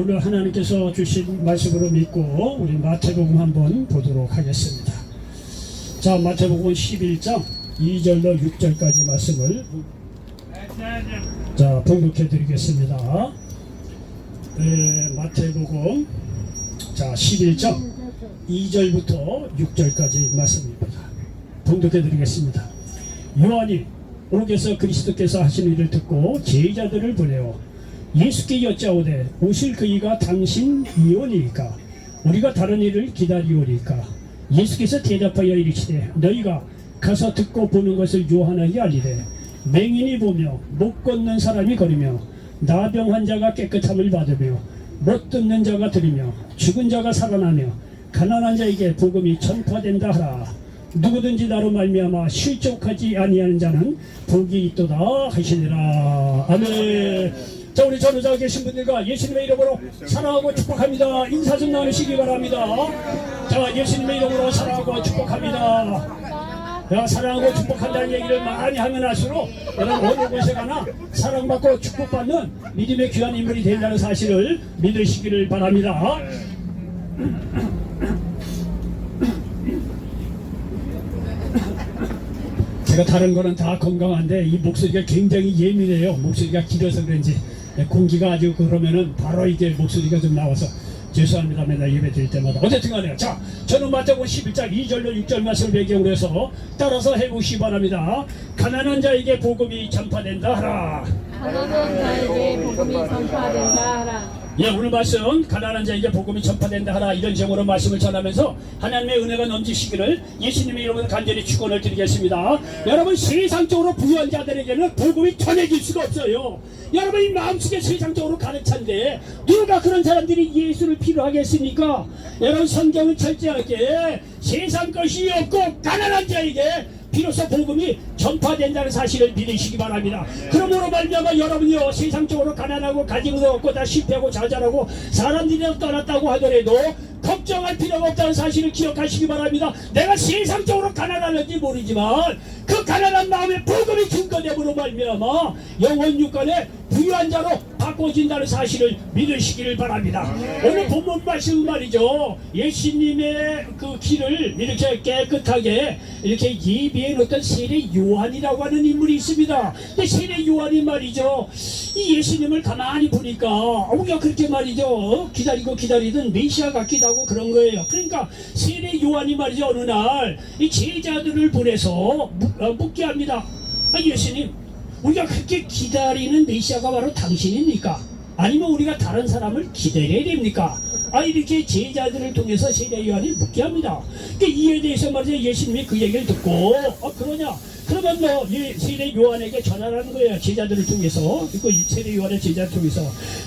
오늘 하나님께서 주신 말씀으로 믿고 우리 마태복음 한번 보도록 하겠습니다. 자, 마태복음 11장 2절로 6절까지 말씀을 자 봉독해 드리겠습니다. 마태복음 자 11장 2절부터 6절까지 말씀입니다. 봉독해 드리겠습니다. 요한이 오게서 그리스도께서 하신 일을 듣고 제자들을 보내어 예수께 여짜오되 오실 그이가 당신 이오니이까 우리가 다른 일을 기다리오리까. 예수께서 대답하여 이르시되 너희가 가서 듣고 보는 것을 요한에게 알리되 맹인이 보며 못 걷는 사람이 걸으며 나병 자가 깨끗함을 받으며 못 듣는 자가 들으며 죽은 자가 살아나며 가난한 자에게 복음이 전파된다 하라. 누구든지 나로 말미암아 실족하지 아니하는 자는 복이 있도다 하시니라. 아멘. 자, 우리 전우자 계신 분들과 예수님의 이름으로 사랑하고 축복합니다. 인사 좀 나누시기 바랍니다. 자, 예수님의 이름으로 사랑하고 축복합니다. 야, 사랑하고 축복한다는 얘기를 많이 하면 할수록 여러분 어느 곳에 가나 사랑받고 축복받는 믿음의 귀한 인물이 된다는 사실을 믿으시기를 바랍니다. 제가 다른 거는 다 건강한데 이 목소리가 굉장히 예민해요. 목소리가 길어서 그런지 공기가 아주 그러면은 바로 이게 목소리가 좀 나와서 죄송합니다. 맨날 예배 드릴 때마다. 어쨌든 간에요. 자, 저는 마태복음 11장 2절로 6절 말씀을 배경으로 해서 따라서 해보시기 바랍니다. 가난한 자에게 복음이 전파된다 하라. 가난한 자에게 복음이 전파된다 하라. 예, 오늘 말씀 가난한 자에게 복음이 전파된다 하라 이런 제목으로 말씀을 전하면서 하나님의 은혜가 넘치시기를 예수님의 이름으로 간절히 축원을 드리겠습니다. 여러분, 세상적으로 부유한 자들에게는 복음이 전해질 수가 없어요. 여러분, 이 마음속에 세상적으로 가득 찬데 누가 그런 사람들이 예수를 필요하겠습니까? 여러분, 성경은 철저하게 세상 것이 없고 가난한 자에게 비로소 복음이 전파된다는 사실을 믿으시기 바랍니다. 그러므로 말미암아 여러분이요, 세상적으로 가난하고 가진 것 없고 다 실패하고 좌절하고 사람들이 떠났다고 하더라도 걱정할 필요가 없다는 사실을 기억하시기 바랍니다. 내가 세상적으로 가난하는지 모르지만 그 가난한 마음에 복음이 증거됨으로 말미암아 영혼 육간에 부유한 자로 바꿔진다는 사실을 믿으시기를 바랍니다. 오늘 본문 말씀 말이죠, 예수님의 그 길을 이렇게 깨끗하게 이렇게 예비해 놓던 세례 요한이라고 하는 인물이 있습니다. 근데 세례 요한이 말이죠, 이 예수님을 가만히 보니까 우리가 그렇게 말이죠 기다리고 기다리던 메시아 같기도 하고 그런 거예요. 그러니까 세례 요한이 말이죠 어느 날 이 제자들을 보내서 묻게 합니다. 예수님, 우리가 그렇게 기다리는 메시아가 바로 당신입니까? 아니면 우리가 다른 사람을 기다려야 됩니까? 이렇게 제자들을 통해서 세례 요한이 묻게 합니다. 그러니까 이에 대해서 말이죠 예수님이 그 얘기를 듣고 그러냐? 그러면 뭐 세례 요한에게 전하라는 거예요. 제자들을 통해서. 그 세례 요한의 제자를 통해서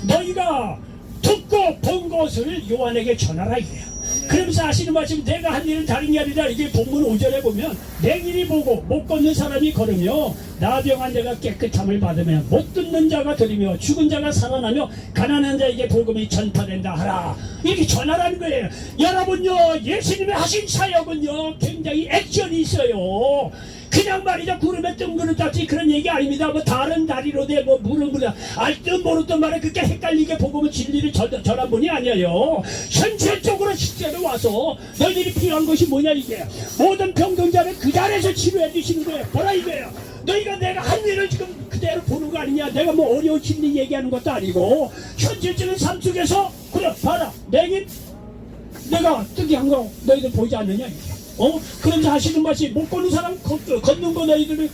너희가 듣고 본 것을 요한에게 전하라 이거예요. 그러면서 하시는 말씀, 내가 한 일은 다른 게 아니라 이게 본문 5절에 보면 맹인이 보고 못 걷는 사람이 걸으며 나병한 자가 깨끗함을 받으며 못 듣는 자가 들으며 죽은 자가 살아나며 가난한 자에게 복음이 전파된다 하라. 이렇게 전하라는 거예요. 여러분요, 예수님이 하신 사역은요 굉장히 액션이 있어요. 그냥 말이죠 구름에 뜬그릇같이 그런 얘기 아닙니다. 뭐 다른 다리로 돼 뭐 물은 그냥 알듯 모르듯 말에 그렇게 헷갈리게 복음은 진리를 전한 분이 아니에요. 현실적으로 실제로 와서 너희들이 필요한 것이 뭐냐 이게 모든 병동자를 그 자리에서 치료해 주시는 거예요. 뭐라 이거예요. 너희가 내가 한 일을 지금 그대로 보는 거 아니냐. 내가 뭐 어려운 진리 얘기하는 것도 아니고 현실적인 삶 속에서 그래 봐라 맹인 내가 특이한 거 너희들 보이지 않느냐 이게. 그러면서 하시는 말이 못 걷는 사람 걷는 거 너희들이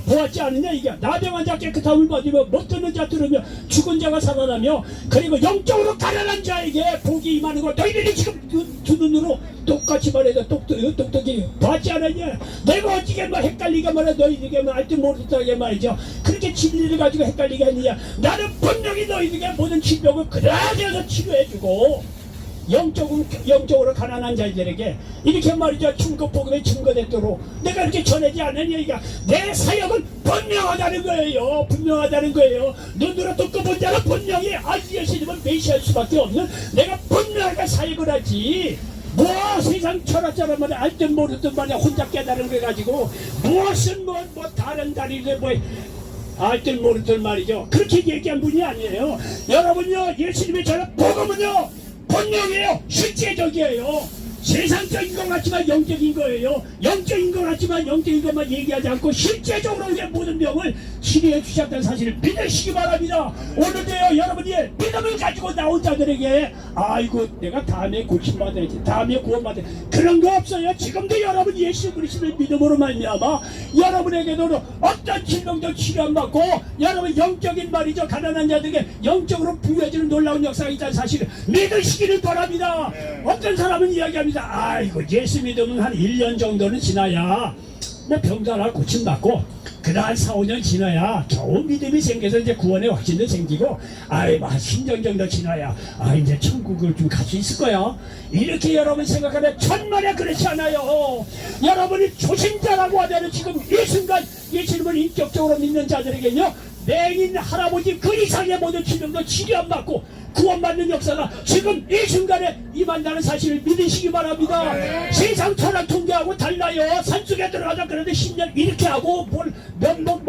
보았지 않느냐 이게. 나병한 자 깨끗함을 받으며 못 듣는 자 들으며 죽은 자가 살아나며 그리고 영적으로 가난한 자에게 복이 임하는 거 너희들이 지금 두 눈으로 똑같이 말해도 똑똑히 봤지 않았냐. 내가 어찌게 뭐 헷갈리게 말해 너희들에게 뭐 알듯 모르듯하게 말이죠 그렇게 진리를 가지고 헷갈리게 했느냐. 나는 분명히 너희들에게 모든 질병을 그대로 치료해주고 영적으로 가난한 자들에게 이렇게 말이죠 충급 복음에 증거되도록 내가 이렇게 전하지 않느냐. 이가 내 사역은 분명하다는 거예요. 분명하다는 거예요. 눈으로 듣고 본 자는 분명히 예수님은 메시아일 수밖에 없는 내가 분명하게 사역을 하지. 뭐 세상 철학자란 말이야 알듯 모르듯 말이야 혼자 깨달은 거 가지고 무엇은 뭐 다른 다리를 뭐 알들 모르들 말이죠. 그렇게 얘기한 분이 아니에요. 여러분요, 예수님의 저는 복음은요 본명이에요. 실제적이에요. 세상적인 것 같지만 영적인 거예요. 영적인 것 같지만 영적인 것만 얘기하지 않고 실제적으로 우리의 모든 병을 치료해 주셨다는 사실을 믿으시기 바랍니다. 오늘도요, 여러분이 믿음을 가지고 나온 자들에게 아이고 내가 다음에 고침받아야지, 다음에 구원받아야지, 그런 거 없어요. 지금도 여러분 예수 그리스도의 믿음으로 말미암아 여러분에게도 어떤 질병도 치료 안 받고 여러분 영적인 말이죠, 가난한 자들에게 영적으로 부여해주는 놀라운 역사가 있다는 사실을 믿으시기를 바랍니다. 어떤 사람은 이야기합니다. 아이고 예수 믿으면 한 1년 정도는 지나야 뭐 병도 하나 고침받고 그다음 한 4, 5년 지나야 겨우 믿음이 생겨서 이제 구원의 확신도 생기고 아이고 한 10년 정도 지나야 이제 천국을 좀 갈 수 있을 거야. 이렇게 여러분 생각하면 천만에 그렇지 않아요. 여러분이 초신자라고 하면 지금 이 순간 예수님을 인격적으로 믿는 자들에게는요 맹인 할아버지 그 이상의 모든 질병도 치료 안 받고 구원받는 역사가 지금 이 순간에 임한다는 사실을 믿으시기 바랍니다. 세상 철학 통계하고 달라요. 산속에 들어가자 그런데 10년 이렇게 하고 뭘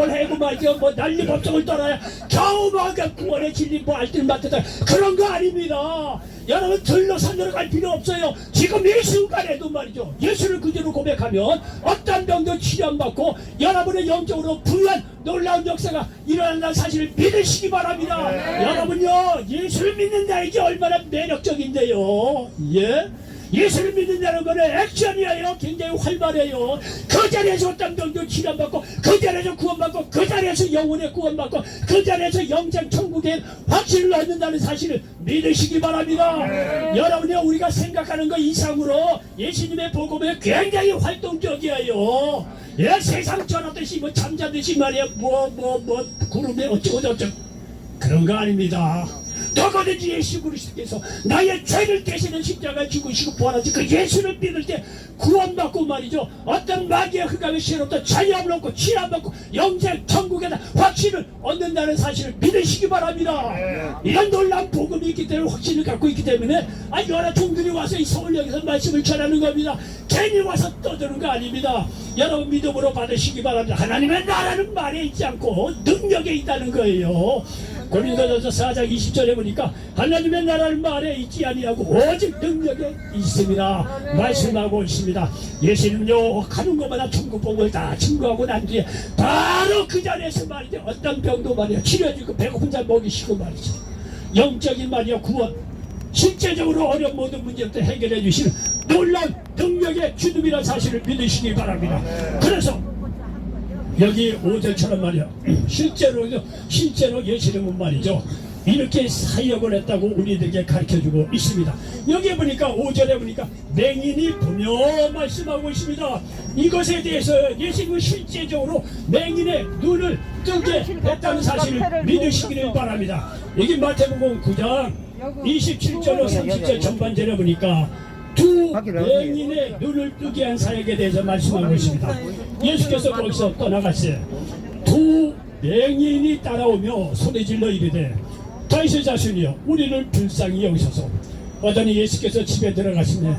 해고 말이죠. 뭐 난리 법석을 떠나야 겨우 막 구원의 진리 뭐 알뜰 맡았다 그런 거 아닙니다. 여러분 들러 산으로 갈 필요 없어요. 지금 이 순간에도 말이죠, 예수를 그대로 고백하면 어떤 병도 치료 안 받고 여러분의 영적으로 부유한 놀라운 역사가 일어난다는 사실을 믿으시기 바랍니다. 여러분요, 예수를 믿는다 이게 얼마나 매력적인데요. 예? 예수를 믿는다는 거는 액션이에요. 굉장히 활발해요. 그 자리에서 어떤 병도 치료받고 그 자리에서 구원받고 그 자리에서 영혼의 구원받고 그 자리에서 영생 천국의 확신을 얻는다는 사실을 믿으시기 바랍니다. 여러분이 우리가 생각하는 것 이상으로 예수님의 복음은 굉장히 활동적이에요. 예, 세상 전하듯이 뭐 잠자듯이 말이야 구름에 어쩌고저쩌고 그런 거 아닙니다. 너거든지 예수 그리스도께서 나의 죄를 대신해 십자가에 죽으시고 부활하신 그 예수를 믿을 때 구원받고 말이죠, 어떤 마귀의 흑암의 시로부터 자유함을 얻고 치료받고 영생 천국에다 확신을 얻는다는 사실을 믿으시기 바랍니다. 이런 놀라운 복음이 있기 때문에 확신을 갖고 있기 때문에 여러 종들이 와서 이 서울역에서 말씀을 전하는 겁니다. 괜히 와서 떠드는 거 아닙니다. 여러분 믿음으로 받으시기 바랍니다. 하나님의 나라는 말에 있지 않고 능력에 있다는 거예요. 고린도전서 4장 20절에 보니까 하나님의 나라는 말에 있지 아니하고 오직 능력에 있습니다. 말씀하고 있습니다. 예수님요 가는 것마다 천국 복을 다 증거하고 난 뒤에 바로 그 자리에서 말이죠, 어떤 병도 말이야 치료해주고 배고픈 자 먹이시고 말이죠, 영적인 말이야 구원, 실제적으로 어려운 모든 문제부터 해결해 주시는 놀라운 능력의 주님이라는 사실을 믿으시기 바랍니다. 그래서 여기 5절처럼 말이야 실제로 예수님은 말이죠 이렇게 사역을 했다고 우리들에게 가르쳐주고 있습니다. 여기 보니까 5절에 보니까 맹인이 보며 말씀하고 있습니다. 이것에 대해서 예수님은 실제적으로 맹인의 눈을 뜨게 했다는 사실을 믿으시기를 바랍니다. 여기 마태복음 9장 27절로 30절 전반절에 보니까 두 맹인의 눈을 뜨게 한 사역에 대해서 말씀하고 있습니다. 예수께서 거기서 떠나갔어요. 두 맹인이 따라오며 소리질러 이르되 다윗의 자손이여 우리를 불쌍히 여기소서. 어더니 예수께서 집에 들어가시네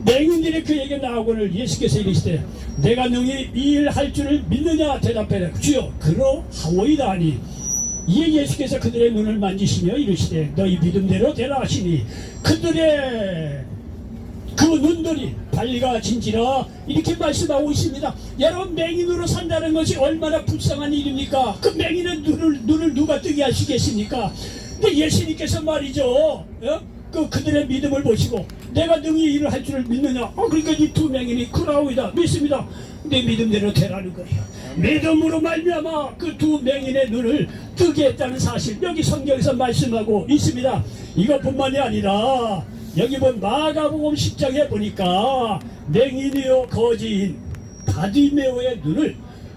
맹인들이 그에게 나오거늘 예수께서 이르시되 내가 능히 이 일 할 줄을 믿느냐 대답하되 주여 그러하오이다 하니 이에 예수께서 그들의 눈을 만지시며 이르시되 너희 믿음대로 되라 하시니 그들의 그 눈들이 밝아진지라 이렇게 말씀하고 있습니다. 여러분 맹인으로 산다는 것이 얼마나 불쌍한 일입니까? 그 맹인의 눈을 누가 뜨게 하시겠습니까? 근데 예수님께서 말이죠, 그들의 믿음을 보시고 내가 능히 일을 할 줄을 믿느냐? 그러니까 이 두 맹인이 그라오이다 믿습니다. 내 믿음대로 되라는 거예요. 믿음으로 말미암아 그 두 맹인의 눈을 뜨게 했다는 사실 여기 성경에서 말씀하고 있습니다. 이것뿐만이 아니라 여기 본 마가복음 10장에 보니까 맹인이요 거지인 바디메오의 눈을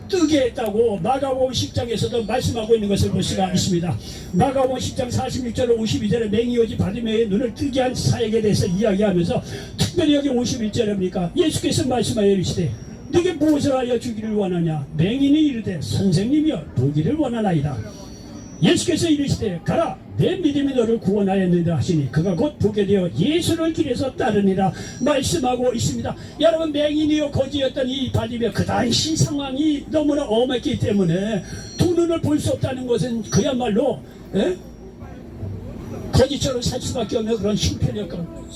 뜨게 했다고 마가복음 10장에서도 말씀하고 있는 것을 볼 수가 있습니다. 마가복음 10장 46절 52절에 맹인이오지 바디메오의 눈을 뜨게 한 사역에 대해서 이야기하면서 특별히 여기 51절에 보니까 예수께서 말씀하여 이르시되 네게 무엇을 하여 주기를 원하냐? 맹인이 이르되 선생님이여 보기를 원하나이다. 예수께서 이르시되 가라 내 믿음이 너를 구원하였느니라 하시니 그가 곧 보게 되어 예수를 길에서 따르니라 말씀하고 있습니다. 여러분, 맹인이요 거지였던 이 바디메오, 그 당시 상황이 너무나 엄했기 때문에 두 눈을 볼 수 없다는 것은 그야말로 거지처럼 살 수밖에 없는 그런 형편이었고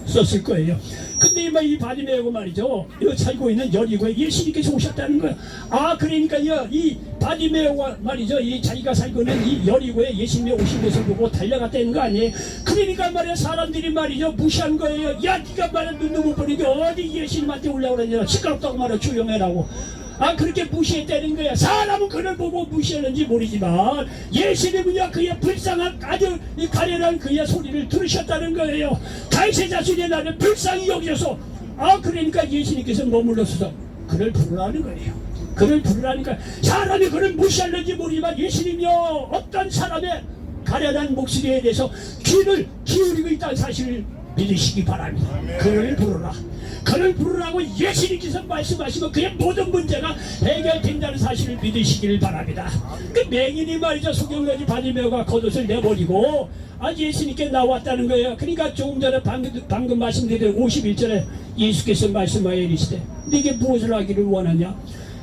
썼을 거예요. 근데 이 바디메오가 말이죠, 이거 살고 있는 여리고에 예수님께서 오셨다는 거예요. 아, 그러니까요, 이 바디메오가 말이죠, 이 자기가 살고 있는 이 여리고에 예수님이 오신 것을 보고 달려갔다는 거 아니에요. 그러니까 말이야, 사람들이 말이죠, 무시한 거예요. 야, 네가 말이야, 눈도 못 보니까 어디 예수님한테 올라오느냐, 시끄럽다고 말이야, 조용해라고. 아, 그렇게 무시했다는 거야. 사람은 그를 보고 무시했는지 모르지만 예수님은요, 그의 불쌍한 아주 가련한 그의 소리를 들으셨다는 거예요. 다윗의 자손의 나를 불쌍히 여기셔서, 아, 그러니까 예수님께서 머물러서 그를 부르라는 거예요. 그를 부르라니까. 사람이 그를 무시하는지 모르지만 예수님이요, 어떤 사람의 가련한 목소리에 대해서 귀를 기울이고 있다는 사실을 믿으시기 바랍니다. 그를 부르라. 그를 부르라고 예수님께서 말씀하시면 그의 모든 문제가 해결된다는 사실을 믿으시길 바랍니다. 그 맹인이 말이죠, 소경거지 바디메오가 겉옷을 내버리고 예수님께 나왔다는 거예요. 그러니까 조금 전에 방금 말씀드린 51절에 예수께서 말씀하여 이르시되 네게 무엇을 하기를 원하냐?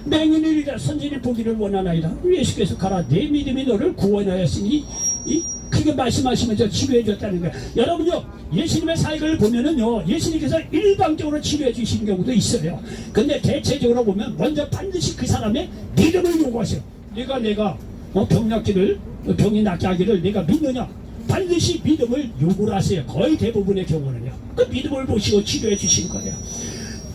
맹인이라 선지를 보기를 원하나이다. 예수께서 가라, 내 믿음이 너를 구원하였으니 그렇게 말씀하시면서 치료해 줬다는 거예요. 여러분요, 예수님의 사역을 보면은요, 예수님께서 일방적으로 치료해 주시는 경우도 있어요. 근데 대체적으로 보면 먼저 반드시 그 사람의 믿음을 요구하세요. 내가 병이 낫게 하기를 내가 믿느냐? 반드시 믿음을 요구를 하세요. 거의 대부분의 경우는요, 그 믿음을 보시고 치료해 주시는 거예요.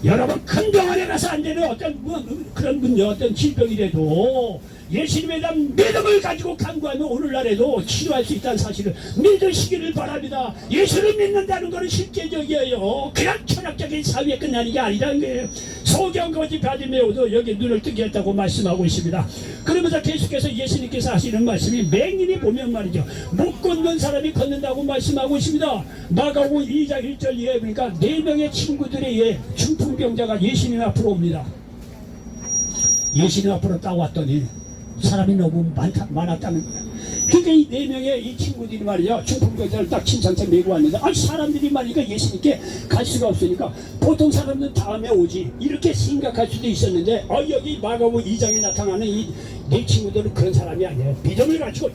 여러분, 큰 병원에 가서 안 되는 어떤 질병이라도 예수님에 대한 믿음을 가지고 간구하면 오늘날에도 치료할 수 있다는 사실을 믿으시기를 바랍니다. 예수를 믿는다는 것은 실제적이에요. 그냥 철학적인 사회에 끝나는 게 아니라는 거예요. 소경거지 바디메오도 여기 눈을 뜨게 했다고 말씀하고 있습니다. 그러면서 계속해서 예수님께서 하시는 말씀이, 맹인이 보면 말이죠, 못 걷는 사람이 걷는다고 말씀하고 있습니다. 마가복음 2장 1절 이하에 보니까 4명의 친구들에 의해 중풍병자가 예수님 앞으로 옵니다. 예수님 앞으로 딱 왔더니 사람이 너무 많았다는 거예요. 그러니까 이 4명의 이 친구들이 말이야, 중풍병자를 딱 침상째 메고 왔는데, 사람들이 말이니까 예수님께 갈 수가 없으니까 보통 사람들은 다음에 오지 이렇게 생각할 수도 있었는데, 여기 마가복음 2장에 나타나는 이 4친구들은 그런 사람이 아니에요. 믿음을 가지고,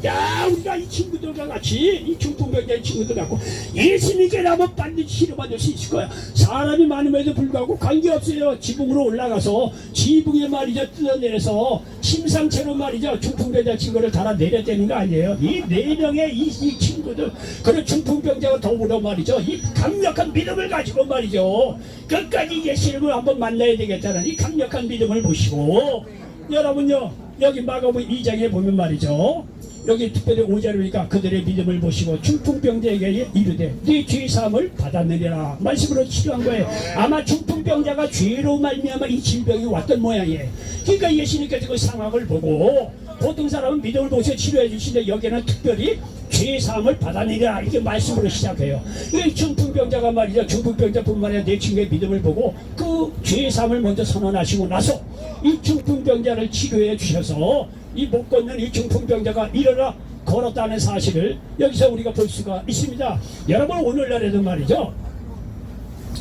우리가 이 친구들과 같이, 이 중풍병자의 친구들 갖고 예수님께 나면 반드시 치료받을 수 있을 거야. 사람이 많음에도 불구하고 관계없어요. 지붕으로 올라가서 지붕에 말이죠, 뜯어내려서 침상채로 말이죠, 중풍병자 친구를 달아 내렸다는 거 아니에요. 이 4명의 이 친구들, 그런 중풍병자가 더불어 말이죠, 이 강력한 믿음을 가지고 말이죠, 끝까지 예수님을 한번 만나야 되겠다는 이 강력한 믿음을 보시고, 여러분요, 여기 마가복음 2장에 보면 말이죠, 여기 특별히 5절에 보니까 그들의 믿음을 보시고 중풍병자에게 이르되 네 죄 사함을 받았느니라 말씀으로 치료한 거예요. 아마 중풍병자가 죄로 말미암아 이 질병이 왔던 모양이에요. 그러니까 예수님께서 그 상황을 보고, 보통 사람은 믿음을 보셔 치료해 주시는데 여기는 특별히 죄 사함을 받았느니라 이렇게 말씀으로 시작해요. 이 중풍병자가 말이죠, 중풍병자뿐만 아니라 내 친구의 믿음을 보고 그 죄 사함을 먼저 선언하시고 나서 이 중풍병자를 치료해 주셔서 이 못 걷는 이 중풍병자가 일어나 걸었다는 사실을 여기서 우리가 볼 수가 있습니다. 여러분, 오늘날에도 말이죠,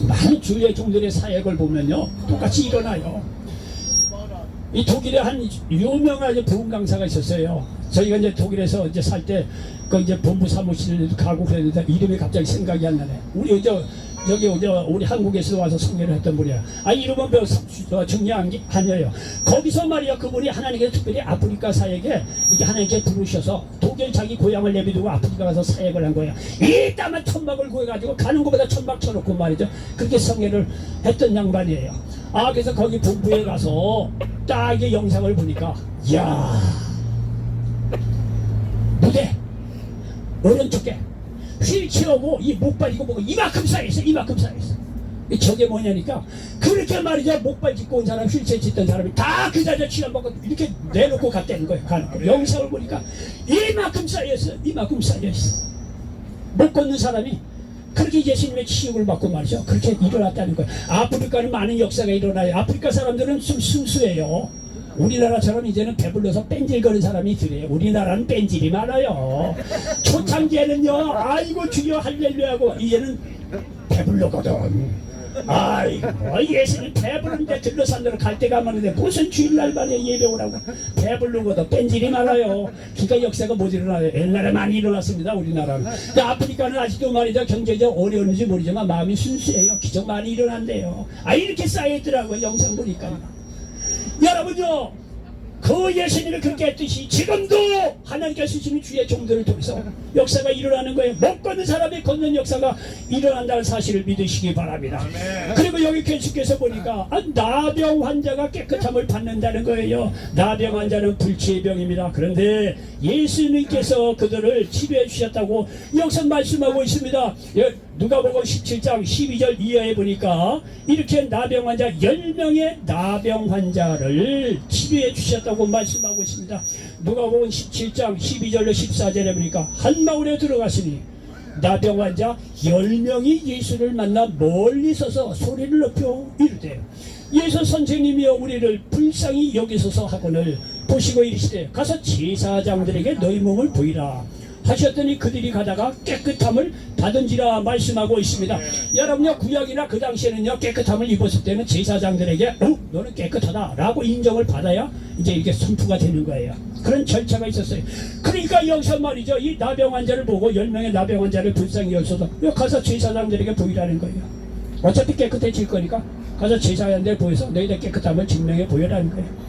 많은 주의 종들의 사역을 보면요, 똑같이 일어나요. 이 독일에 한 유명한 부흥 강사가 있었어요. 저희가 이제 독일에서 이제 살 때 그 이제 본부 사무실에도 가고 그랬는데 이름이 갑자기 생각이 안 나네. 우리 한국에서 와서 성례를 했던 분이야. 이름은 중요한이에요. 거기서 말이야, 그분이 하나님께서 특별히 아프리카 사역에 이게 하나님께 부르셔서 독일 자기 고향을 내비두고 아프리카 가서 사역을 한 거야. 이따만 천막을 구해가지고 가는 것보다 천막 쳐놓고 말이죠, 그렇게 성례를 했던 양반이에요. 그래서 거기 본부에 가서 딱 이 영상을 보니까, 이야, 무대 오른쪽에 휠체어고 이 목발 이거 보고 이만큼 쌓여있어. 저게 뭐냐니까, 그렇게 말이죠, 목발 짚고 온 사람, 휠체어 짚던 사람이 다 그 자리에 취한받고 이렇게 내놓고 갔다는 거예요. 영상을 보니까 이만큼 쌓여있어. 못 걷는 사람이 그렇게 예수님의 치유를 받고 말이죠, 그렇게 일어났다는 거예요. 아프리카는 많은 역사가 일어나요. 아프리카 사람들은 좀 순수해요. 우리나라처럼 이제는 배불러서 뺀질거리는 사람이 있으래요. 우리나라는 뺀질이 많아요. 초창기에는요, 아이고 주여 할렐루야하고 이제는 배불러거든. 아이고 예수님 배부른데 들러산으로 갈 데가 많은데 무슨 주일날 밤에 예배 오라고 배부르고도 뺀질이 많아요. 그러니까 역사가 못 일어나요. 옛날에 많이 일어났습니다. 우리나라는. 근데 아프리카는 아직도 말이죠, 경제적 어려운지 모르지만 마음이 순수해요. 기적 많이 일어난대요. 아 이렇게 쌓여있더라고요. 영상 보니까. 여러분요, 그 예수님이 그렇게 했듯이 지금도 하나님께서 주시는 주의 종들을 통해서 역사가 일어나는 거예요. 못 걷는 사람이 걷는 역사가 일어난다는 사실을 믿으시기 바랍니다. 그리고 여기 계속해서 보니까 나병 환자가 깨끗함을 받는다는 거예요. 나병 환자는 불치의 병입니다. 그런데 예수님께서 그들을 치료해 주셨다고 여기서 말씀하고 있습니다. 누가복음 17장 12절 이하에 보니까 이렇게 나병 환자 10명의 나병 환자를 치료해 주셨다고 말씀하고 있습니다. 누가복음 17장 12절로 14절에 보니까 한 마을에 들어가시니 나병 환자 10명이 예수를 만나 멀리 서서 소리를 높여 이르되 예수 선생님이여 우리를 불쌍히 여기소서 하거늘 보시고 이르시되 가서 제사장들에게 너희 몸을 보이라 하셨더니 그들이 가다가 깨끗함을 받은지라 말씀하고 있습니다. 여러분요, 구약이나 그 당시에는요, 깨끗함을 입었을 때는 제사장들에게 너는 깨끗하다 라고 인정을 받아야 이제 이게 선포가 되는 거예요. 그런 절차가 있었어요. 그러니까 여기서 말이죠, 이 나병 환자를 보고 10명의 나병 환자를 불쌍히 여기서도 가서 제사장들에게 보이라는 거예요. 어차피 깨끗해질 거니까 가서 제사장들 보여서 너희들 깨끗함을 증명해 보여라는 거예요.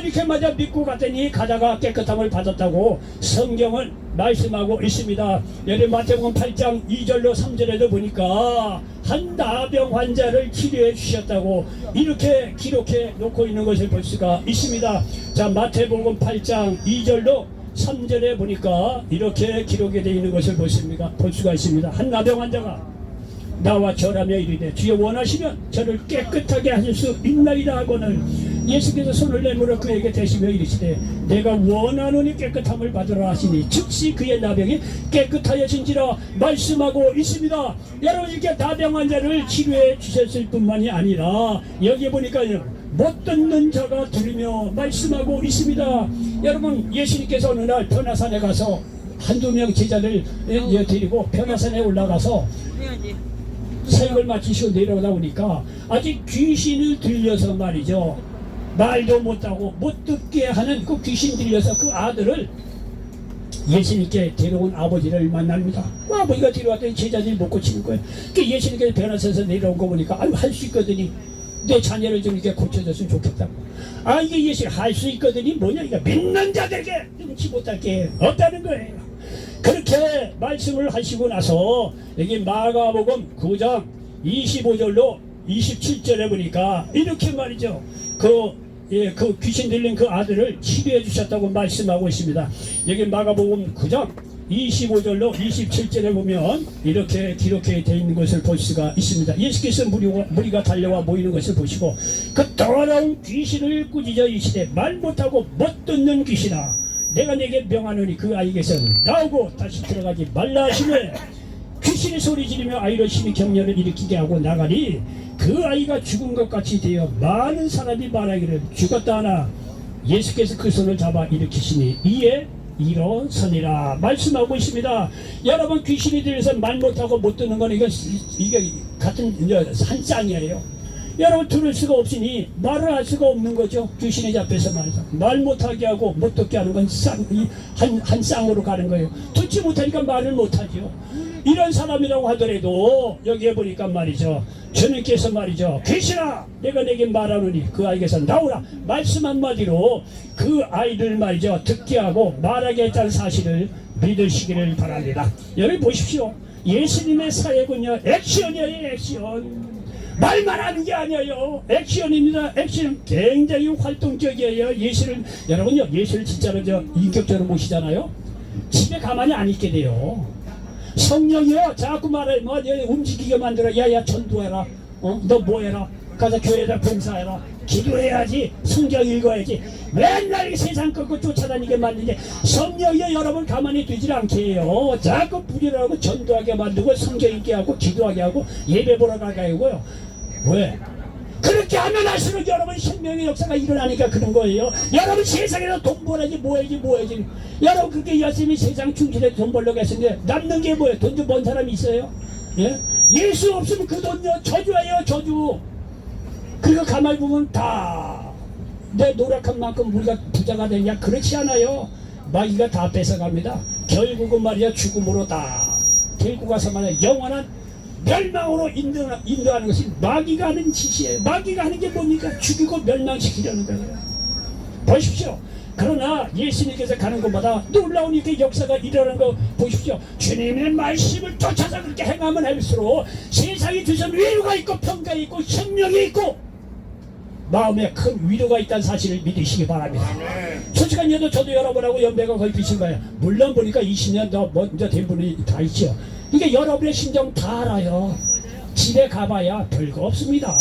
이렇게 맞아 믿고 갔더니 가다가 깨끗함을 받았다고 성경은 말씀하고 있습니다. 여기 마태복음 8장 2절로 3절에도 보니까 한 나병 환자를 치료해 주셨다고 이렇게 기록해 놓고 있는 것을 볼 수가 있습니다. 자, 마태복음 8장 2절로 3절에 보니까 이렇게 기록이 되어 있는 것을 볼 수가 있습니다. 한 나병 환자가 나와 절하며 이르되 주여 원하시면 저를 깨끗하게 하실 수 있나이다 하고는 예수께서 손을 내밀어 그에게 대시며 이르시되 내가 원하노니 깨끗함을 받으라 하시니 즉시 그의 나병이 깨끗하여진지라 말씀하고 있습니다. 여러분 이렇게 나병 환자를 치료해 주셨을 뿐만이 아니라 여기에 보니까 못 듣는 자가 들으며 말씀하고 있습니다. 여러분 예수님께서 어느 날 변화산에 가서 한두 명 제자들 데리고 변화산에 올라가서 사역을 마치시고 내려오다 보니까 아직 귀신을 들려서 말이죠, 말도 못하고 못 듣게 하는 그 귀신 들려서 그 아들을 예수님께 데려온 아버지를 만납니다. 아버지가 데려왔더니 제자들이 못 고치는 거예요. 그 예수님께서 변화산에서 내려온 거 보니까 할 수 있거든요. 내 자녀를 좀 이렇게 고쳐줬으면 좋겠다고. 이게 예수님 할 수 있거든요. 뭐냐, 이거 믿는 자들에게 눈치 못할 게 없다는 거예요. 그렇게 말씀을 하시고 나서 여기 마가복음 9장 25절로 27절에 보니까 이렇게 말이죠, 그 귀신 들린 그 아들을 치료해 주셨다고 말씀하고 있습니다. 여기 마가복음 9장 25절로 27절에 보면 이렇게 기록해 되어 있는 것을 볼 수가 있습니다. 예수께서 무리가 달려와 모이는 것을 보시고 그 더러운 귀신을 꾸짖어 이르시되 말 못하고 못 듣는 귀신아 내가 내게 명하노니 그 아이에게서 나오고 다시 들어가지 말라 하시매 귀신이 소리 지르며 아이로 심히 격려를 일으키게 하고 나가니 그 아이가 죽은 것 같이 되어 많은 사람이 말하기를 죽었다 하나 예수께서 그 손을 잡아 일으키시니 이에 일어서니라 말씀하고 있습니다. 여러분 귀신이 들려서 말 못하고 못 듣는 건 이게 같은 한 쌍이에요. 여러분 들을 수가 없으니 말을 할 수가 없는 거죠. 귀신에 잡혀서 말이죠. 말 못하게 하고 못 듣게 하는 건 한 쌍으로 가는 거예요. 듣지 못하니까 말을 못하죠. 이런 사람이라고 하더라도 여기에 보니까 말이죠, 주님께서 말이죠, 귀신아 내가 내게 말하노니 그 아이에게서 나오라 말씀 한마디로 그 아이를 말이죠 듣게 하고 말하게 했다는 사실을 믿으시기를 바랍니다. 여기 보십시오. 예수님의 사역은요 액션이에요. 액션. 말만 하는 게 아니에요. 액션입니다. 액션. 굉장히 활동적이에요. 예수를, 여러분요, 예수를 진짜로 인격적으로 모시잖아요. 집에 가만히 안 있게 돼요. 성령이요, 자꾸 말해, 움직이게 만들어. 야야, 전도해라. 너 뭐 해라. 가서 교회에다 봉사해라. 기도해야지. 성경 읽어야지. 맨날 이 세상 끌고 쫓아다니게 만드는데 성령이 여러분 가만히 두질 않게 해요. 자꾸 부리라고 전도하게 만들고 성경 읽게 하고 기도하게 하고 예배 보러 가게 하고요. 왜? 그렇게 하면 할수록 여러분 생명의 역사가 일어나니까 그런 거예요. 여러분 세상에서 돈 벌어야지 뭐야지 여러분 그렇게 열심히 세상 충실해 돈 벌려고 했는데 남는 게 뭐예요? 돈 좀 번 사람이 있어요? 예? 예수 없으면 그 돈요 저주예요 저주. 그리고 가만히 보면 다 내 노력한 만큼 우리가 부자가 되냐? 그렇지 않아요. 마귀가 다 뺏어갑니다. 결국은 말이야 죽음으로 다 데리고 가서 말이야 영원한 멸망으로 인도하는 것이 마귀가 하는 짓이에요. 마귀가 하는 게 뭡니까? 죽이고 멸망시키려는 거예요. 보십시오. 그러나 예수님께서 가는 곳마다 놀라운 이렇게 역사가 일어나는 거 보십시오. 주님의 말씀을 쫓아서 그렇게 행하면 할수록 세상에 주신 위로가 있고 평가가 있고 생명이 있고 마음에 큰 위로가 있다는 사실을 믿으시기 바랍니다. 솔직한 얘도 저도 여러분하고 연배가 거의 비슷한 거예요. 물론 보니까 20년 더 먼저 된 분이 다 있죠. 이게 여러분의 심정 다 알아요. 집에 가봐야 별거 없습니다.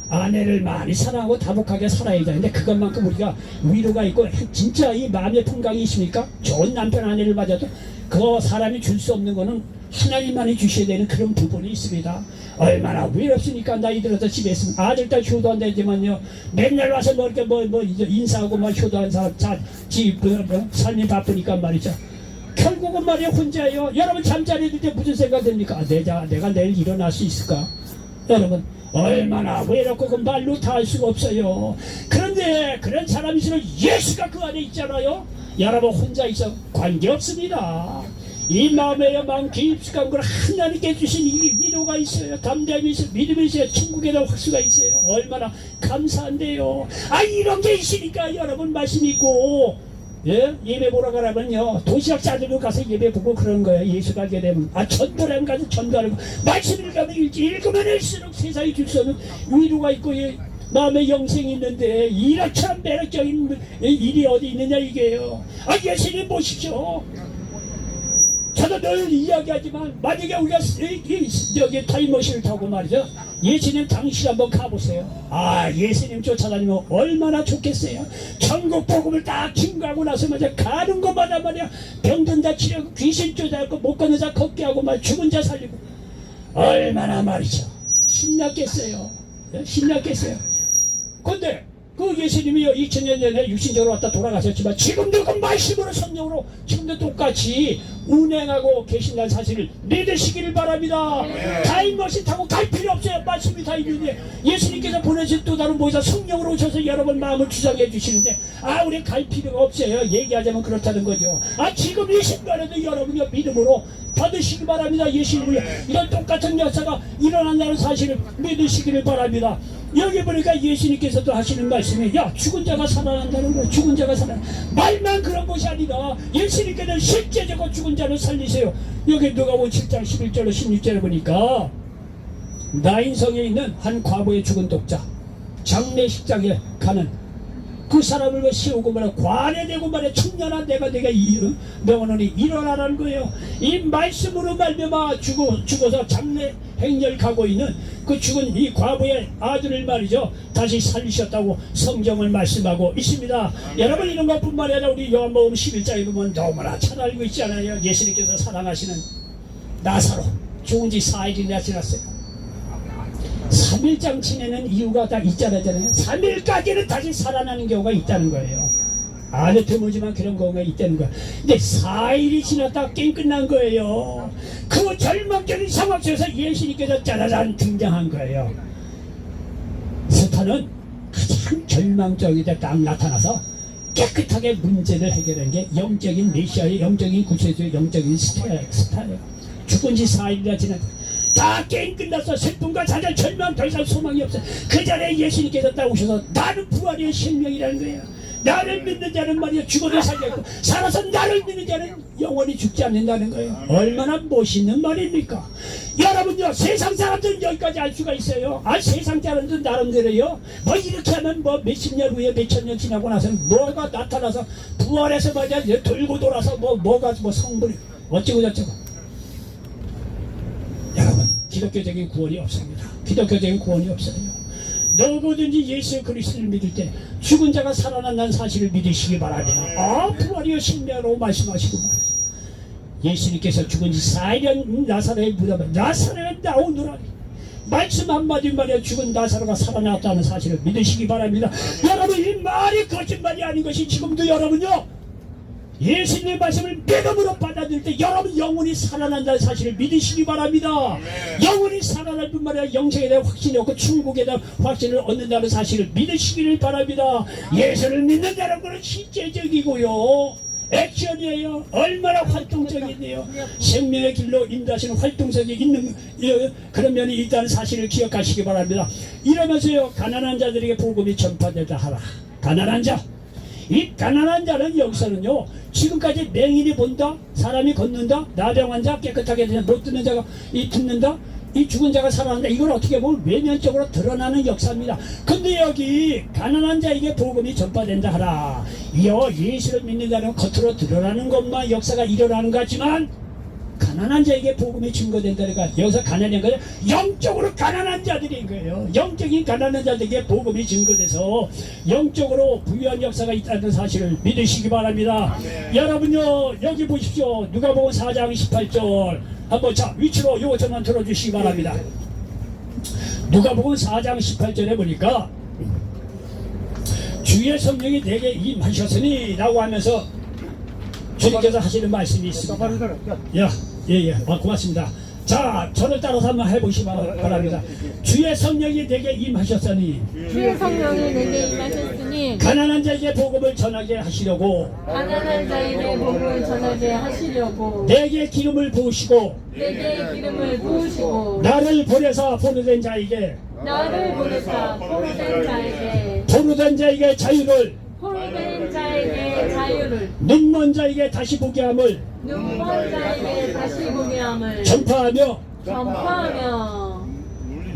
아내를 많이 사랑하고 다복하게 살아야 되는데 그것만큼 우리가 위로가 있고 진짜 이 마음의 평강이 있습니까? 좋은 남편 아내를 맞아도 그 사람이 줄 수 없는 거는 하나님만이 주셔야 되는 그런 부분이 있습니다. 얼마나 위롭습니까? 나이 들어서 집에 있으면 아들 딸 효도 안 되지만요 맨날 와서 뭐 이렇게 인사하고 막 효도하는 사람 집 삶이 바쁘니까 말이죠. 결국은 말이야 혼자예요. 여러분 잠자리 들 때 무슨 생각 듭니까? 내가 내일 일어날 수 있을까? 여러분 얼마나 외롭고 그 말로 다 할 수가 없어요. 그런데 그런 사람일수록 예수가 그 안에 있잖아요. 여러분 혼자 있어 관계없습니다. 이 마음에 마음 깊숙한 걸 하나님께 주신 이 위로가 있어요. 담대함이 있어요. 믿음이 있어요. 천국에 대한 확수가 있어요. 얼마나 감사한데요. 이런 게 있으니까 여러분 말씀이 있고 예배 보러 가라면요 도시락 싸들고 가서 예배 보고 그런 거예요. 예수 가게 되면 전도라면 가서 전도하고 말씀을 가면 읽으면 할수록 세상에 줄 수 없는 위로가 있고 마음의 영생이 있는데 이렇게한 매력적인 일이 어디 있느냐 이게요. 예수님 보십시오. 저도 늘 이야기하지만 만약에 우리가 여기 타임머신을 타고 말이죠 예수님 당신 한번 가보세요. 예수님 쫓아다니면 얼마나 좋겠어요. 천국 복음을 딱 증거하고 나서 말이야 가는 것마다 말이야 병든 자 치료하고 귀신 쫓아가고 못 걷는 자 걷게 하고 말 죽은 자 살리고 얼마나 말이죠 신났겠어요. 신났겠어요. 근데 그 예수님이 2000년 전에 육신적으로 왔다 돌아가셨지만 지금도 그 말씀으로 성령으로 지금도 똑같이 운행하고 계신다는 사실을 믿으시기를 바랍니다. 타임머신 타고 갈 필요 없어요. 말씀이 다 있는데 예수님께서 보내신 또 다른 모사 성령으로 오셔서 여러분 마음을 주장해 주시는데 우리 갈 필요가 없어요. 얘기하자면 그렇다는 거죠. 지금 이 순간에도 여러분이 믿음으로 받으시기 바랍니다. 예수님을 이런 똑같은 역사가 일어난다는 사실을 믿으시기를 바랍니다. 여기 보니까 예수님께서도 하시는 말씀이 죽은 자가 살아난다는 거예요. 죽은 자가 말만 그런 것이 아니라 예수님께서는 실제적으로 죽은 자를 살리세요. 여기 누가복음 7장 11절로 16절에 보니까 나인성에 있는 한 과부의 죽은 독자 장례식장에 가는 그 사람을 세우고 말해 관해되고 말해 청년아 내가 명언하니 일어나라는 거예요. 이 말씀으로 말미암아 죽어서 장례 행렬 가고 있는 그 죽은 이 과부의 아들을 말이죠 다시 살리셨다고 성경을 말씀하고 있습니다. 여러분 이런 것뿐만 아니라 우리 요한복음 11장에 보면 너무나 잘 알고 있잖아요. 예수님께서 사랑하시는 나사로 죽은 지 4일이나 지났어요. 3일장 지내는 이유가 다 있잖아요. 3일까지는 다시 살아나는 경우가 있다는 거예요. 아주 드물지만 그런 경우가 있다는 거예요. 근데 4일이 지났다 게임 끝난 거예요. 그 절망적인 상황 속에서 예수님께서 짜라란 등장한 거예요. 스타는 가장 절망적이다 딱 나타나서 깨끗하게 문제를 해결하는 게 영적인 메시아의 영적인 구세주의 영적인 스타예요. 죽은 지 4일이나 지났다. 다 게임 끝났어. 슬픔과 좌절 절망 더 이상 소망이 없어. 그 자리에 예수님께서 딱 오셔서 나는 부활의 생명이라는 거예요. 나를 믿는 자는 말이야 죽어도 살겠고 살아서 나를 믿는 자는 영원히 죽지 않는다는 거예요. 얼마나 멋있는 말입니까? 여러분요 세상 사람들은 여기까지 알 수가 있어요. 세상 사람들은 나름대로요 뭐 이렇게 하면 뭐 몇십 년 후에 몇천 년 지나고 나서 뭐가 나타나서 부활해서 말이야 돌고 돌아서 뭐가 성불이 어쩌고 저쩌고. 여러분 기독교적인 구원이 없습니다. 기독교적인 구원이 없어요. 누구든지 예수 그리스도를 믿을 때 죽은 자가 살아난다는 사실을 믿으시기 바랍니다. 부활이여 신명으로 말씀하시고 말이죠. 예수님께서 죽은 지 4년 나사렛에 묻어봐 나사렛에 나오느라니 말씀 한마디 말에 죽은 나사로가 살아났다는 사실을 믿으시기 바랍니다. 여러분, 이 말이 거짓말이 아닌 것이 지금도 여러분요, 예수님의 말씀을 믿음으로 받아들일 때 여러분 영혼이 살아난다는 사실을 믿으시기 바랍니다. 영혼이 살아날 뿐만 아니라 영생에 대한 확신이 없고 천국에 대한 확신을 얻는다는 사실을 믿으시기를 바랍니다. 예수를 믿는다는 것은 실제적이고요, 액션이에요. 얼마나 활동적인데요. 생명의 길로 인도하시는 활동성이 있는 그런 면이 있다는 사실을 기억하시기 바랍니다. 이러면서요, 가난한 자들에게 복음이 전파되다 하라. 가난한 자, 이 가난한 자는 여기서는요, 지금까지 맹인이 본다, 사람이 걷는다, 나병한 자, 깨끗하게 되냐, 못 듣는 자가 이 듣는다, 이 죽은 자가 살아난다. 이걸 어떻게 보면 외면적으로 드러나는 역사입니다. 근데 여기 가난한 자에게 복음이 전파된다 하라. 이어 예수를 믿는다는 겉으로 드러나는 것만 역사가 일어나는 것 같지만 가난한 자에게 복음이 증거된다니까. 여기서 가난한 거는 영적으로 가난한 자들인 거예요. 영적인 가난한 자들에게 복음이 증거돼서 영적으로 부유한 역사가 있다는 사실을 믿으시기 바랍니다. 여러분요, 여기 보십시오. 누가복음 4장 18절 한번 자 위치로 요거 좀만 들어주시기 바랍니다. 누가복음 4장 18절에 보니까 주의 성령이 내게 임하셨으니 라고 하면서 주님께서 하시는 말씀이 있습니다. 예, 고맙습니다. 자, 저를 따라서 한번 해보시기 바랍니다. 주의 성령이 내게 임하셨으니, 주의 성령이 내게 임하셨으니 가난한 자에게 복음을 전하게 하시려고, 가난한 자에게 복음을 전하게 하시려고 내게 기름을 부으시고, 내게 기름을 부으시고 나를 보내사 포로된 자에게, 나를 보내사 포로된 자에게 포로된 자에게 자유를, 포로된 자에게 자유를, 눈먼 자에게 다시 보게 함을 눈먼 자에게 다시 보게 함을 전파하며, 전파하며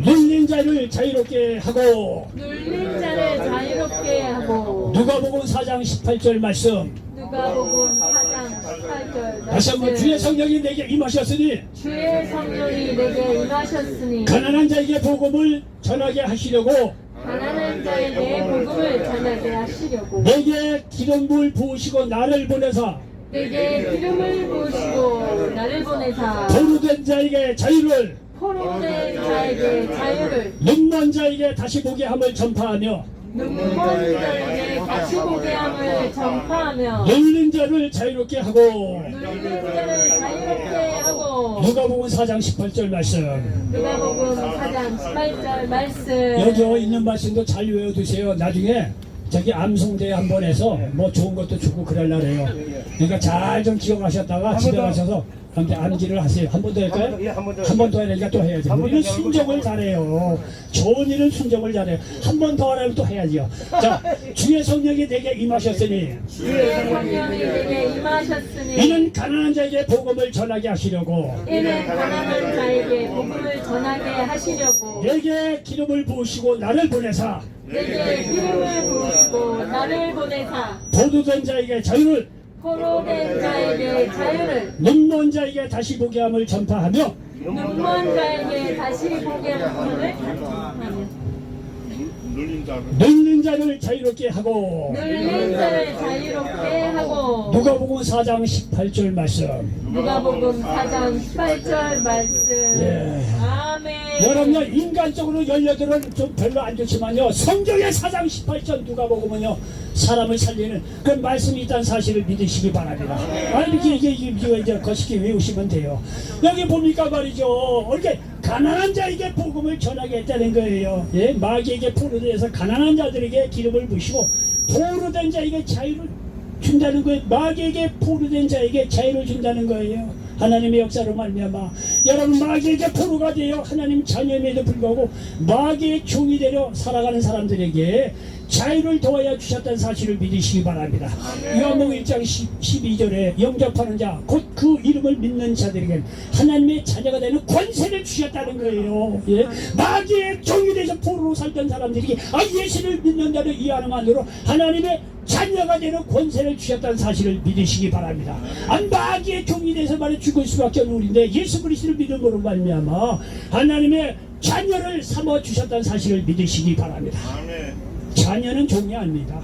눌린 자를 자유롭게 하고. 눌린 자를 자유롭게 하고. 누가복음 4장 18절 말씀, 누가복음 4장 18절 다시 한번 주의 성령이 내게 임하셨으니, 주의 성령이 내게 임하셨으니 가난한 자에게 복음을 전하게 하시려고, 가난한 자에게 복음을 전하게 하시려고 내게 기름을 부으시고 나를 보내사 내게 기름을 부으시고 나를 보내사 포로된 자에게 자유를, 포로된 자에게 자유를, 눈먼 자에게 다시 보게 함을 전파하며, 눈먼 자에게 다시 보게 함을 전파하며 눌린 자를 자유롭게 하고. 눌린 자를 자유롭게 하고. 누가복음 4장 18절 말씀, 누가복음 4장 18절 말씀. 여기 있는 말씀도 잘 외워두세요. 나중에 저기 암송대회 한번 해서 뭐 좋은 것도 주고 그럴라래요. 그러니까 잘 좀 기억하셨다가 집에 가셔서 함께 암기를 하세요. 한 번 더 할까요? 한 번 더 하니까 또 해야죠. 우리는 순종을 잘해요. 좋은 일은 순종을 잘해요. 한 번 더 하라면 또 해야죠. 자, 주의 성령이 내게 임하셨으니, 주의 성령이 내게 임하셨으니 이는 가난한 자에게 복음을 전하게 하시려고, 이는 가난한 자에게 복음을 전하게 하시려고 내게 기름을 부으시고 나를 보내사 내게 기름을 부으시고 나를 보내사 포로된 자에게 자유를, 포로된 자에게 자유를, 눈먼 자에게 다시 보게 함을 전파하며, 눈먼 자에게 다시 보게 함을 전파하며 눌린 자를 자유롭게 하고. 눌린 자를 자유롭게 하고. 누가복음 4장 18절 말씀. 누가복음 4장 18절 말씀. 예. 아멘. 여러분요, 인간적으로 열려들은 좀 별로 안 좋지만요, 성경의 4장 18절 누가복음은요, 사람을 살리는 그런 말씀이 있다는 사실을 믿으시기 바랍니다. 아니, 이게 이제 거시기 외우시면 돼요. 여기 보니까 말이죠, 이렇게 가난한 자에게 복음을 전하게 했다는 거예요. 예? 마귀에게 포로돼서 가난한 자들에게 기름을 부시고 포로된 자에게 자유를 준다는 거예요. 마귀에게 포로된 자에게 자유를 준다는 거예요. 하나님의 역사로 말미암아 여러분 마귀에게 포로가 되어 하나님 자녀임에도 불구하고 마귀의 종이 되려 살아가는 사람들에게 자유를 도와야 주셨다는 사실을 믿으시기 바랍니다. 요한복음 1장 12절에 영접하는 자 곧 그 이름을 믿는 자들에게 하나님의 자녀가 되는 권세를 주셨다는 거예요. 예? 마귀의 종이 되서 포로로 살던 사람들에게 예수를 믿는다는 이 하나만으로 하나님의 자녀가 되는 권세를 주셨다는 사실을 믿으시기 바랍니다. 마귀의 종이 돼서 말해 죽을 수밖에 없는 우리인데 예수 그리스도를 믿음으로 말미암아 하나님의 자녀를 삼아 주셨다는 사실을 믿으시기 바랍니다. 자녀는 종이 아닙니다.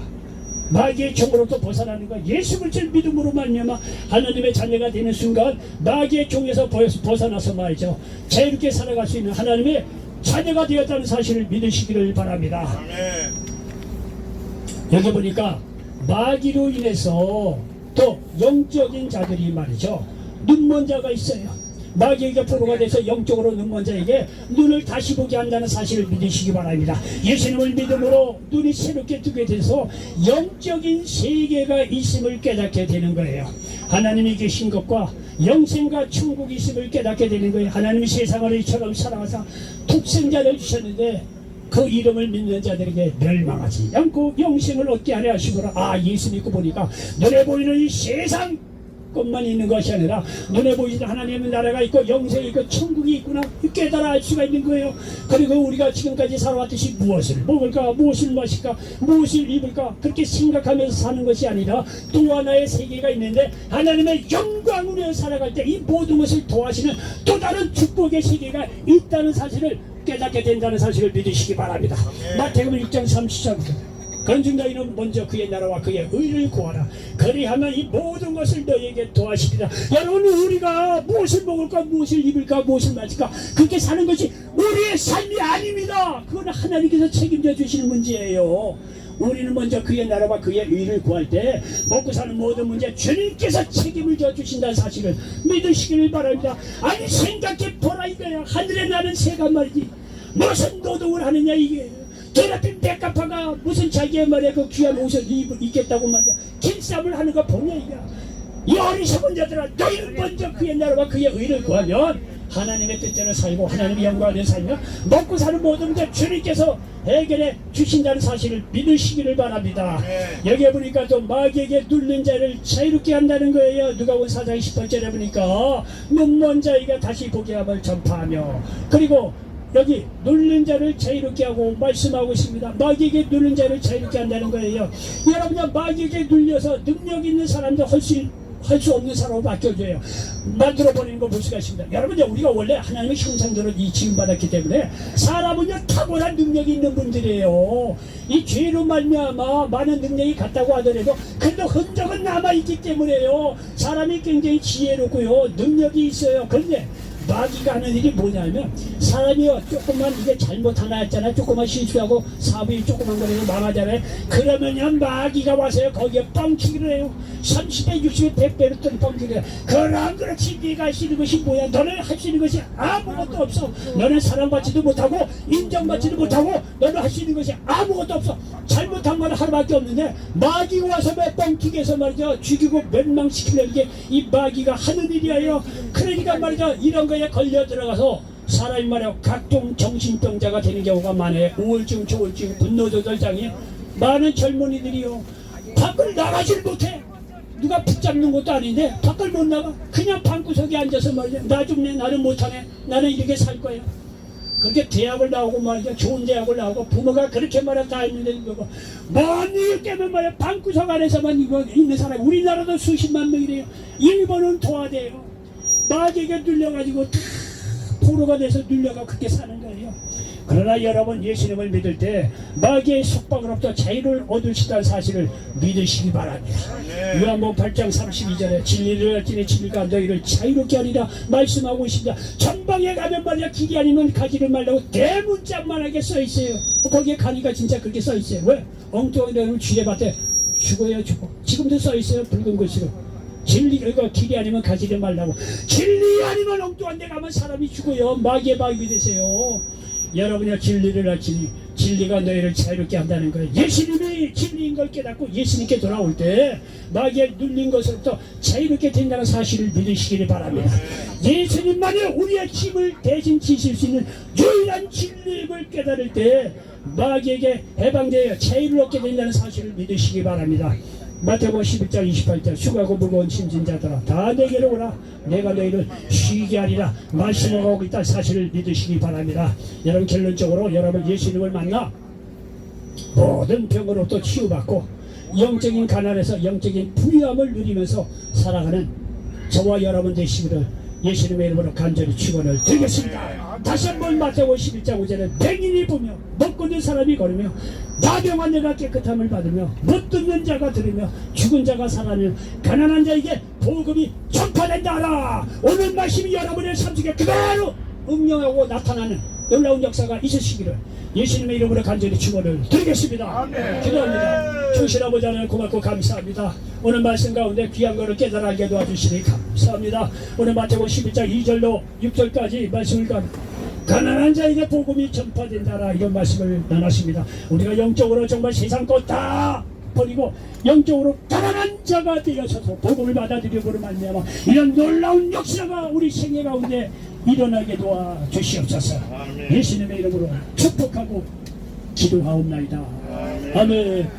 마귀의 종으로부터 벗어나는 것, 예수 그리스도를 믿음으로 말미암아 하나님의 자녀가 되는 순간 마귀의 종에서 벗어나서 말이죠, 자유롭게 살아갈 수 있는 하나님의 자녀가 되었다는 사실을 믿으시기를 바랍니다. 아멘. 여기 보니까 마귀로 인해서 또 영적인 자들이 말이죠, 눈먼 자가 있어요. 마귀에게 포로가 돼서 영적으로 눈먼 자에게 눈을 다시 보게 한다는 사실을 믿으시기 바랍니다. 예수님을 믿음으로 눈이 새롭게 뜨게 돼서 영적인 세계가 있음을 깨닫게 되는 거예요. 하나님이 계신 것과 영생과 천국이 있음을 깨닫게 되는 거예요. 하나님이 세상을 이처럼 사랑하사 독생자를 주셨는데 그 이름을 믿는 자들에게 멸망하지 않고 영생을 얻게 하려 하시구나. 아, 예수 믿고 보니까 눈에 보이는 이 세상 것만 있는 것이 아니라 눈에 보이는 하나님의 나라가 있고 영생이 있고 천국이 있구나 깨달아 알 수가 있는 거예요. 그리고 우리가 지금까지 살아왔듯이 무엇을 먹을까, 무엇을 마실까, 무엇을 입을까 그렇게 생각하면서 사는 것이 아니라 또 하나의 세계가 있는데 하나님의 영광으로 살아갈 때 이 모든 것을 도와주시는 또 다른 축복의 세계가 있다는 사실을 깨닫게 된다는 사실을 믿으시기 바랍니다. 마태복음 6장 30절부터 그런즉 너희는 먼저 그의 나라와 그의 의를 구하라. 그리하면 이 모든 것을 너희에게 도와주시리라. 여러분, 우리가 무엇을 먹을까, 무엇을 입을까, 무엇을 마실까 그렇게 사는 것이 우리의 삶이 아닙니다. 그건 하나님께서 책임져 주시는 문제예요. 우리는 먼저 그의 나라와 그의 의를 구할 때 먹고 사는 모든 문제 주님께서 책임을 져 주신다는 사실을 믿으시기를 바랍니다. 아니, 생각해 보라 이거야. 하늘에 나는 새가 말이지 무슨 노동을 하느냐 이게. 더럽힌 백합화가 무슨 자기의 말에 그 귀한 옷을 입겠다고 말이야. 길쌈을 하는 거 보냐 이거. 이 어리석은 자들아, 너희는 먼저 그의 나라와 그의 의를 구하면 하나님의 뜻대로 살고 하나님의 영광을 살며 먹고 사는 모든 문제 주님께서 해결해 주신다는 사실을 믿으시기를 바랍니다. 여기에 보니까 또 마귀에게 눌린 자를 자유롭게 한다는 거예요. 누가복음 4장 10절에 보니까 눈먼 자에게 다시 보게 함을 전파하며, 그리고 여기 눌린 자를 자유롭게 하고 말씀하고 있습니다. 마귀에게 눌린 자를 자유롭게 한다는 거예요. 여러분이 마귀에게 눌려서 능력 있는 사람도 할 수 없는 사람으로 바뀌어줘요. 만들어 버리는 걸 볼 수가 있습니다. 여러분, 우리가 원래 하나님의 형상대로 이 지음받았기 때문에 사람은요 탁월한 능력이 있는 분들이에요. 이 죄로 말미암아 많은 능력이 같다고 하더라도 그래도 흔적은 남아있기 때문에요. 사람이 굉장히 지혜롭고요 능력이 있어요. 그런데 마귀가 하는 일이 뭐냐면, 사람이요 조금만 이게 잘못 하나 했잖아요. 조금만 실수하고 사업이 조그만 거라도 망하잖아요. 그러면요 마귀가 와서요 거기에 뻥치기를 해요. 30배, 60배, 100배로 뜬 뻥치기를 해요. 그럼 그렇지, 네가 할 수 있는 것이 뭐야? 너는 할 수 있는 것이 아무것도 없어. 너는 사랑받지도 못하고 인정받지도 못하고 너는 할 수 있는 것이 아무것도 없어. 잘못한 건 하나밖에 없는데 마귀가 와서 몇 뻥치기 해서 말이죠 죽이고 멸망시키려는 게 이 마귀가 하는 일이에요. 그러니까 말이죠 이런 거에 걸려 들어가서 사람이 말이야 각종 정신병자가 되는 경우가 많아요. 우울증, 조울증, 분노조절장애. 많은 젊은이들이요 밖을 나가질 못해. 누가 붙잡는 것도 아닌데 밖을 못 나가. 그냥 방구석에 앉아서 말이야 나 좀 내, 나는 못하네, 나는 이렇게 살 거야. 그렇게 대학을 나오고 말이야 좋은 대학을 나오고 부모가 그렇게 말해 다 했는데 뭔 이유 때문에 말이야 방구석 안에서만 있는 사람 우리나라도 수십만 명이래요. 일본은 도화돼요. 마귀에게 눌려가지고 다 포로가 돼서 눌려가 그렇게 사는 거예요. 그러나 여러분, 예수님을 믿을 때 마귀의 속박으로부터 자유를 얻으시다는 사실을 믿으시기 바랍니다. 요한복음 8장 32절에 진리를 알지니 진리가 너희를 자유롭게 하리라 말씀하고 있습니다. 전방에 가면 말이야 길이 아니면 가지를 말라고 대문짝만하게 써있어요. 거기에 가니까 진짜 그렇게 써있어요. 왜? 엉뚱한 데는 쥐레밭에 죽어요 죽어. 지금도 써있어요 붉은 글씨로. 진리가 길이 아니면 가지를 말라고. 진리 아니면 엉뚱한 데 가면 사람이 죽어요. 마귀의 마귀 되세요. 여러분이 진리를 알지니 진리가 너희를 자유롭게 한다는 거예요. 예수님이 진리인 걸 깨닫고 예수님께 돌아올 때 마귀에 눌린 것으로부터 자유롭게 된다는 사실을 믿으시기를 바랍니다. 예수님만이 우리의 힘을 대신 지실 수 있는 유일한 진리임을 깨달을 때 마귀에게 해방되어 자유를 얻게 된다는 사실을 믿으시기 바랍니다. 마태복음 11장 28절 수고하고 무거운 짐진 자들아 다 내게로 오라 내가 너희를 쉬게 하리라 말씀하고 있다는 사실을 믿으시기 바랍니다. 여러분, 결론적으로 여러분 예수님을 만나 모든 병으로부터 치유받고 영적인 가난에서 영적인 부유함을 누리면서 살아가는 저와 여러분 되시기를 예수님의 이름으로 간절히 축원을 드리겠습니다. 다시 한번 마태복음 11장 5절에 맹인이 보며 먹고 있는 사람이 걸으며 나병한 자가 깨끗함을 받으며 못 듣는 자가 들으며 죽은 자가 살아나며 가난한 자에게 복음이 전파된다 하라. 오늘 말씀이 여러분의 삶 속에 그대로 응용하고 나타나는 놀라운 역사가 있으시기를 예수님의 이름으로 간절히 축원을 드리겠습니다. 기도합니다. 주신 아버지 하나님 고맙고 감사합니다. 오늘 말씀 가운데 귀한 것을 깨달아 알게 도와주시니 감사합니다. 오늘 마태복음 11장 2절로 6절까지 말씀을 가난한 자에게 복음이 전파된다라 이런 말씀을 나눴습니다. 우리가 영적으로 정말 세상 것 다 버리고 영적으로 가난한 자가 되어서서 복음을 받아들이고를 말미암아 이런 놀라운 역사가 우리 생애 가운데 일어나게 도와 주시옵소서. 예수님의 이름으로 축복하고 기도하옵나이다. 아멘. 자,